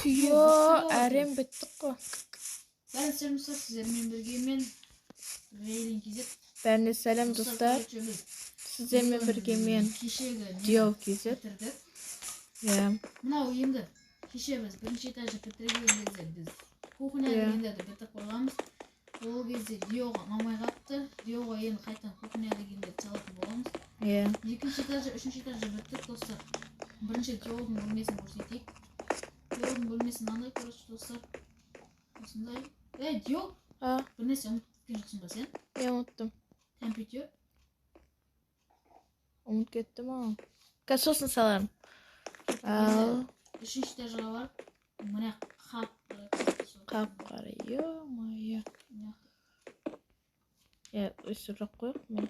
Yo, әрем біттік қой. Бәрін сәлемдер, сіздермен бірге мен Рейлин KZ. Бәріне сәлем достар. Сіздермен бірге мен Диол KZ. Мынау енді кеше біз бірінші этажды бітірген кезде біз кухня дегендерді бітіріп қойғанбыз. Ол кезде Диоға ұнамай қалыпты. Диоға енді қайтадан кухня дегендерді салатын боламыз. Екінші этажды, үшінші этажды біттік достар. Бірінші Диоғың бөлмесін көрсетейік. Диоғың бөлмесі мынандай, короче достар. Осындай. Диол, бір нәрсе ұмытып кеткен жоқсың ба сен? Ұмыттым. Компьютер. Ұмытып кеттім ау. Сосын саларым. Үшінші этажға барып, мына қап-қара, ё-моё. Өсіріп қойық мен.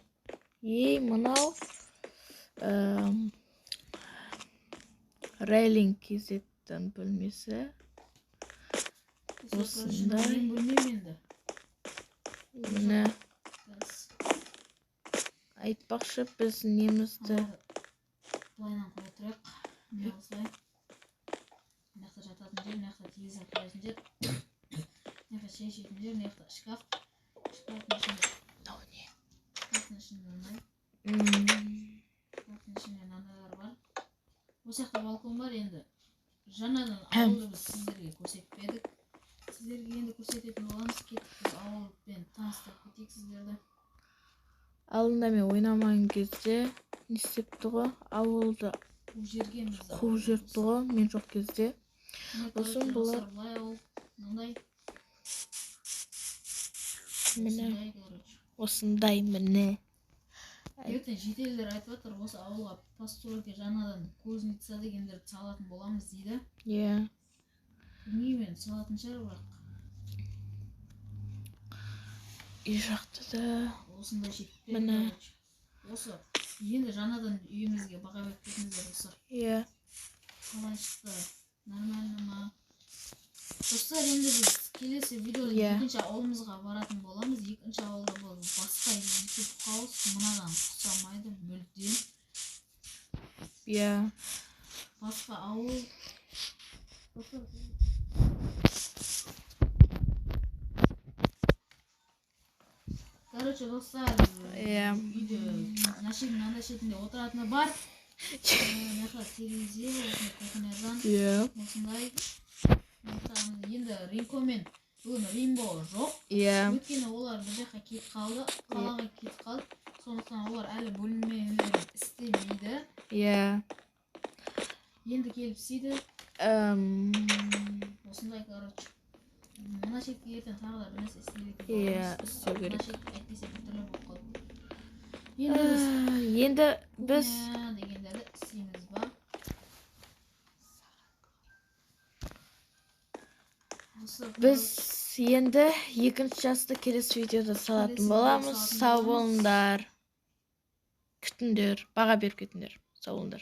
Мынау Рейлин KZ-тің бөлмесі. Осындай. Мен бөлмем енді. Міне. Айтпақшы біз немізді. Былайнан қоя тұрайық. Міне осылай. Мынақта жататын жер, мынақта телевизор қоятын жер. Мынақта шай ішетін жер, мынақта шкаф. Шкафтың ішінде. Шкафтың ішінде мынандай. Шкафтың ішінде мынандайлар бар. Осы жақта балкон бар енді. Жаңадан ауылды біз сіздерге көрсетпедік. Сіздерге енді көрсететін боламыз. Кеттік біз ауылмен таныстырып кетейік сіздерді. Алдында мен ойнамаған кезде не істепті ғой? Ауылды қуып жүрді ғой мен жоқ кезде. Сосын бұлар осындай міне. Ертең жетелдер айтып жатыр, осы ауылға постройка жаңадан кузница дегендерді салатын боламыз дейді. Білмеймін, салатын шығар бірақ. Үй жақты да. Осындай жетпеді. Осы енді жаңадан үйімізге баға беріп кетіңіздер достар. Қалай шықты? Нормально ма? Достар, енді біз келесі видеода екінші ауылымызға баратын боламыз. Екінші ауылда бұл басқа YouTube хаус, мынадан ұқсамайды мүлдем. Басқа ауыл. Короче, достар, үйде Нашидің анда шетінде отыратыны бар. Мына телевизор, кухнядан осындай. Енді Ринкомен бүгін Ринбо жоқ. Өйткені олар бір жаққа кетіп қалды, қалаға кетіп қалды. Сондықтан олар әлі бөлмелерін істемейді. Енді келіп істейді. Осындай, короче. Мына шетке ертең тағы да бір нәрсе істеу керек. Мына шетке әйтпесе біртүрлі болып қалды. Енді біз дегендерді істейміз ба? Біз енді екінші жасты келесі видеода салатын боламыз. Сау болыңдар. Күтіңдер, баға беріп кетіңдер. Сау болыңдар.